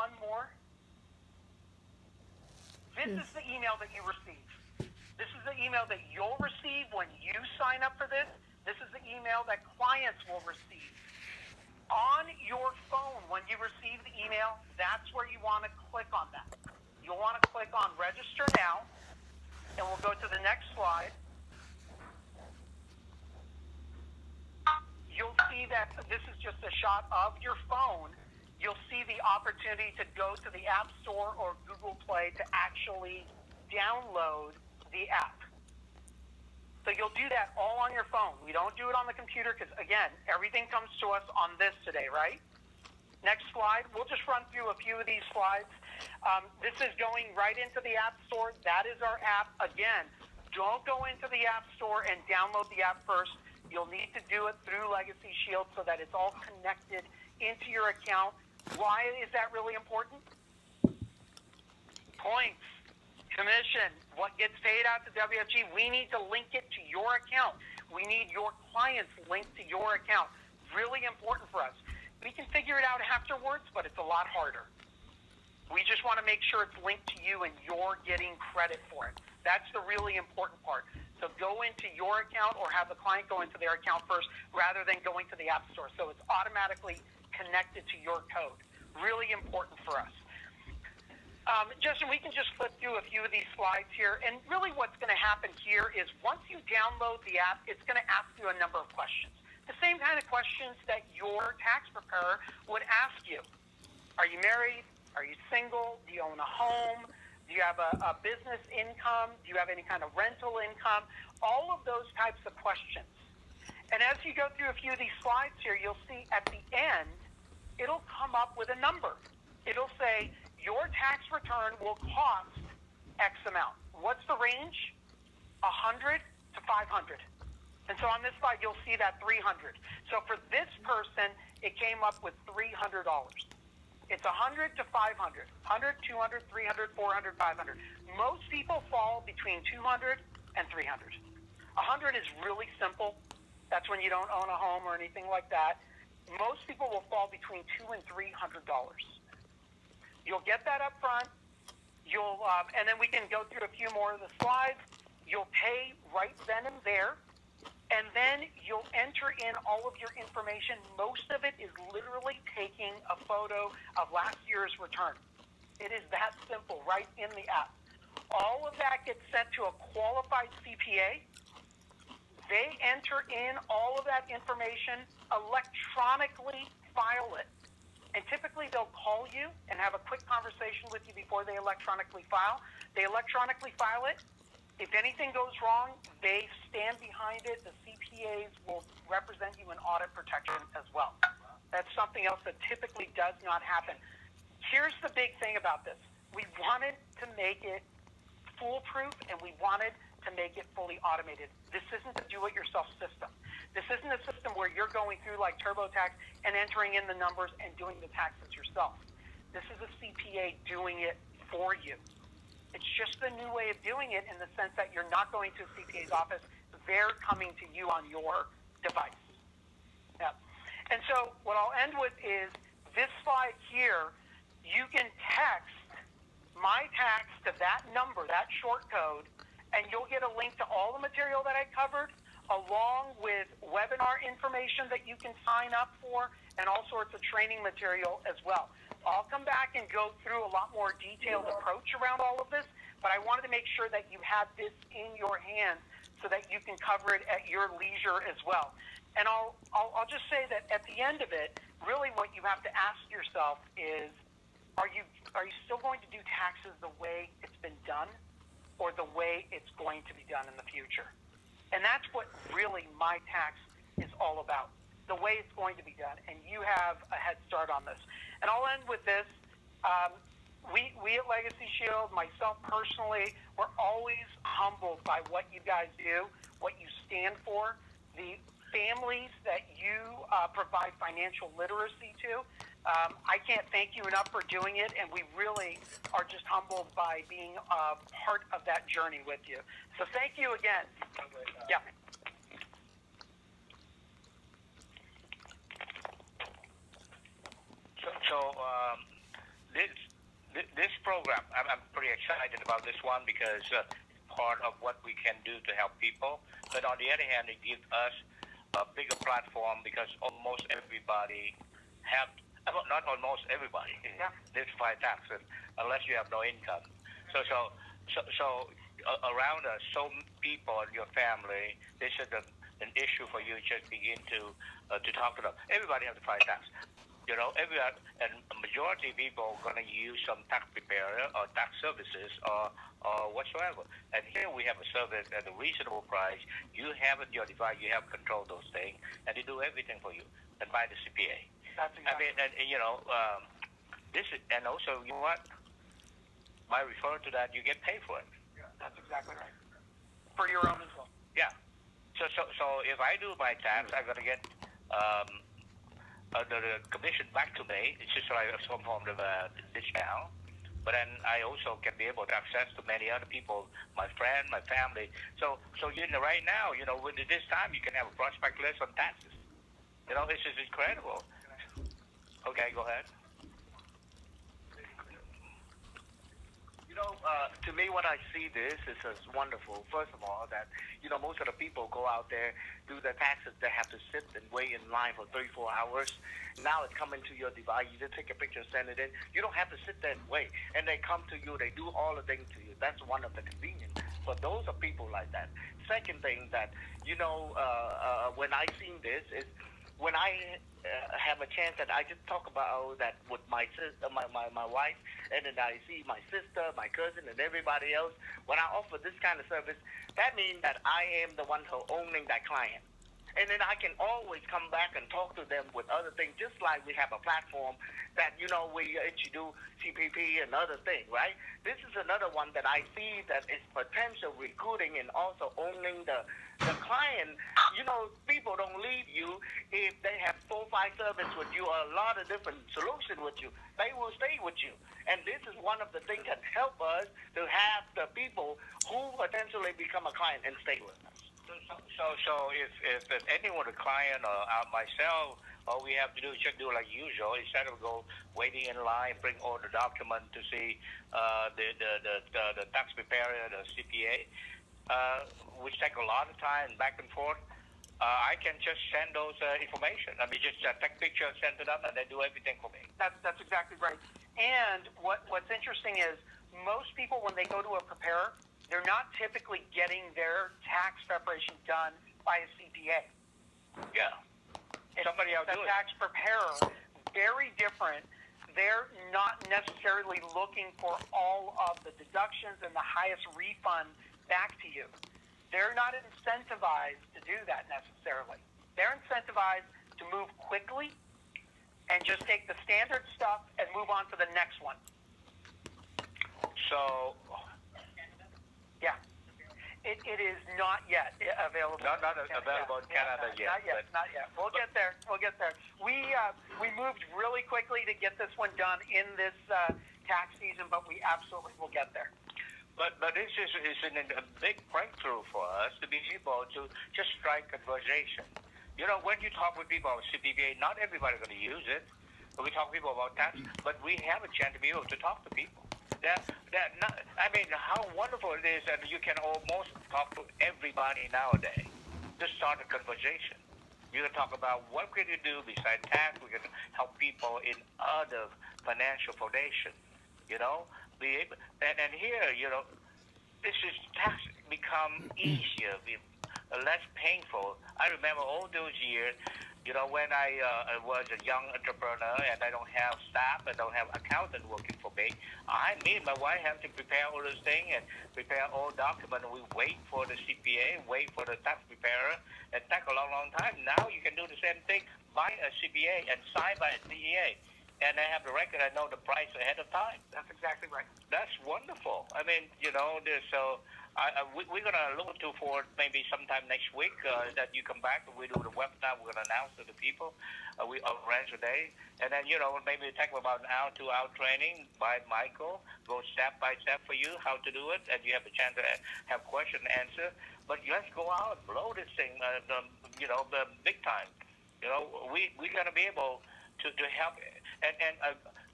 one more. This is the email that you receive. This is the email that you'll receive when you sign up for this. This is the email that clients will receive. On your phone, when you receive the email, that's where you want to click on that. You'll want to click on Register Now, and we'll go to the next slide. You'll see that this is just a shot of your phone. You'll see the opportunity to go to the App Store or Google Play to actually download the app. So you'll do that all on your phone. We don't do it on the computer because, again, everything comes to us on this today, right? Next slide. We'll just run through a few of these slides. This is going right into the App Store. That is our app. Again, don't go into the App Store and download the app first. You'll need to do it through Legacy Shield so that it's all connected into your account. Why is that really important? Points, commission, what gets paid out to WFG, we need to link it to your account. We need your clients linked to your account. Really important for us. We can figure it out afterwards, but it's a lot harder. We just want to make sure it's linked to you and you're getting credit for it. That's the really important part. So go into your account or have the client go into their account first rather than going to the App Store. So it's automatically connected to your code. Really important for us. Justin, we can just flip through a few of these slides here. And really what's going to happen here is once you download the app, it's going to ask you a number of questions. The same kind of questions that your tax preparer would ask you. Are you married? Are you single? Do you own a home? Do you have a business income? Do you have any kind of rental income? All of those types of questions. And as you go through a few of these slides here, you'll see at the end, it'll come up with a number. It'll say, your tax return will cost X amount. What's the range? 100 to 500. And so on this slide, you'll see that 300. So for this person, it came up with $300. It's 100 to 500, 100, 200, 300, 400, 500. Most people fall between 200 and 300. 100 is really simple. That's when you don't own a home or anything like that. Most people will fall between $200 and $300. You'll get that up front. And then we can go through a few more of the slides. You'll pay right then and there. And then you'll enter in all of your information. Most of it is literally taking a photo of last year's return. It is that simple, right in the app. All of that gets sent to a qualified CPA. They enter in all of that information, electronically file it. And typically they'll call you and have a quick conversation with you before they electronically file. They electronically file it. If anything goes wrong, they stand behind it. The CPAs will represent you in audit protection as well. That's something else that typically does not happen. Here's the big thing about this. We wanted to make it foolproof and we wanted to make it fully automated. This isn't a do-it-yourself system. This isn't a system where you're going through like TurboTax and entering in the numbers and doing the taxes yourself. This is a CPA doing it for you. It's just the new way of doing it in the sense that you're not going to a CPA's office. They're coming to you on your device. Yeah. And so what I'll end with is this slide here. You can text my tax to that number, that short code, and you'll get a link to all the material that I covered, along with webinar information that you can sign up for, and all sorts of training material as well. I'll come back and go through a lot more detailed approach around all of this, but I wanted to make sure that you had this in your hands so that you can cover it at your leisure as well. And I'll just say that at the end of it, really what you have to ask yourself is, are you still going to do taxes the way it's been done or the way it's going to be done in the future? And that's what really My Tax is all about, the way it's going to be done. And you have a head start on this. And I'll end with this. We at Legacy Shield, myself personally, we're always humbled by what you guys do, what you stand for, the families that you provide financial literacy to. I can't thank you enough for doing it, and we really are just humbled by being a part of that journey with you. So thank you again. Yeah. program. I'm pretty excited about this one because it's part of what we can do to help people. But on the other hand, it gives us a bigger platform because almost everybody have, not almost everybody, lives by taxes unless you have no income. So around us, so people in your family, this is an issue for you. Just begin to talk to them. Everybody has to pay tax. You know, everyone, and a majority of people are going to use some tax preparer or tax services or whatsoever. And here we have a service at a reasonable price. You have it in your device. You have control of those things, and they do everything for you. And by the CPA. That's exactly. I mean, and you know, this is, and also, you know what? By referring to that, you get paid for it. Yeah, that's exactly right. For your own as well. Yeah. So if I do my tax, I'm going to get the commission back to me. It's just like some form of discount. But then I also can be able to access to many other people, my friend, my family. So you know, right now, you know, with this time, you can have a prospect list on taxes. You know, this is incredible. Okay, go ahead. You know, to me, when I see this, it's just wonderful. First of all, that, you know, most of the people go out there, do their taxes, they have to sit and wait in line for 3-4 hours. Now it's coming to your device. You just take a picture, send it in. You don't have to sit there and wait. And they come to you, they do all the things to you. That's one of the convenience. So those are people like that. Second thing that, you know, when I seen this is, when I have a chance that I just talk about that with my sister, my wife, and then I see my sister, my cousin, and everybody else, when I offer this kind of service, that means that I am the one who owning that client. And then I can always come back and talk to them with other things, just like we have a platform that, you know, we introduce CPP and other things, right? This is another one that I see that is potential recruiting and also owning the client. You know, people don't leave you if they have 4 or 5 services with you or a lot of different solutions with you. They will stay with you. And this is one of the things that help us to have the people who potentially become a client and stay with us. So if anyone, a client or myself, all we have to do is just do like usual. Instead of go waiting in line, bring all the document to see the tax preparer, the CPA, which take a lot of time back and forth. I can just send those information. I mean, just take pictures, send it up, and they do everything for me. That's exactly right. And what's interesting is most people, when they go to a preparer, they're not typically getting their tax preparation done by a CPA. Yeah. Somebody else do it. The tax preparer, very different. They're not necessarily looking for all of the deductions and the highest refund back to you. They're not incentivized to do that necessarily. They're incentivized to move quickly and just take the standard stuff and move on to the next one. So... Yeah. It is not yet available. Not available in Canada yet. Not yet. We'll get there. We moved really quickly to get this one done in this tax season, but we absolutely will get there. But this is a big breakthrough for us to be able to just strike conversation. You know, when you talk with people about CPA, not everybody's going to use it. We talk to people about tax, but we have a chance to be able to talk to people. I mean, how wonderful it is that you can almost talk to everybody nowadays. Just start a conversation. You can talk about what can you do besides tax. We can help people in other financial foundation. You know, and here, you know, this is tax become easier, less painful. I remember all those years. You know, when I was a young entrepreneur and I don't have staff, I don't have accountant working for me, me and my wife have to prepare all those things and prepare all documents. We wait for the CPA, wait for the tax preparer. It takes a long, long time. Now you can do the same thing, buy a CPA and sign by a CEA. And I have the record, I know the price ahead of time. That's exactly right. That's wonderful. I mean, you know, we're going to look for maybe sometime next week that you come back and we do the webinar. We're going to announce to the people. We arrange a day. And then, you know, maybe it take about an hour, 2-hour training by Michael. Go step by step for you how to do it. And you have a chance to have question and answer. But let's go out and blow this thing, you know, big time. You know, we're going to be able to help. And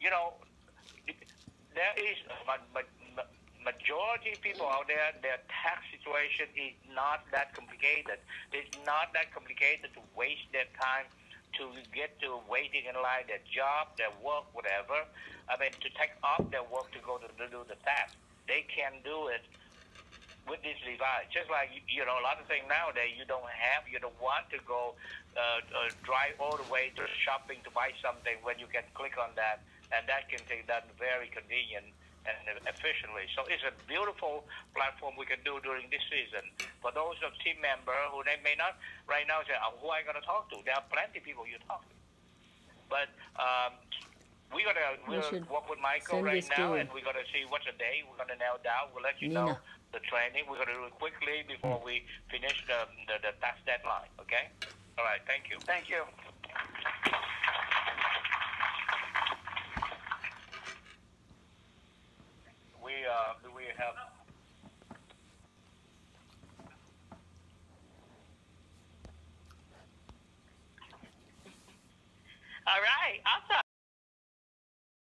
you know, there is majority of people out there, their tax situation is not that complicated. It's not that complicated to waste their time to get to waiting in line, their job, their work, whatever. I mean, to take off their work to go to do the tax. They can do it with this device. Just like, you know, a lot of things nowadays you don't want to go drive all the way to shopping to buy something when you can click on that, and that can be done very convenient and efficiently. So it's a beautiful platform we can do during this season. For those of team members who they may not right now say, who am I going to talk to? There are plenty of people you talk to. But we'll work with Michael right now, and we're going to see what's the day. We're going to nail down. We'll let you know the training. We're going to do it quickly before we finish the tax deadline. Okay? All right. Thank you. Thank you. We have. All right. Awesome.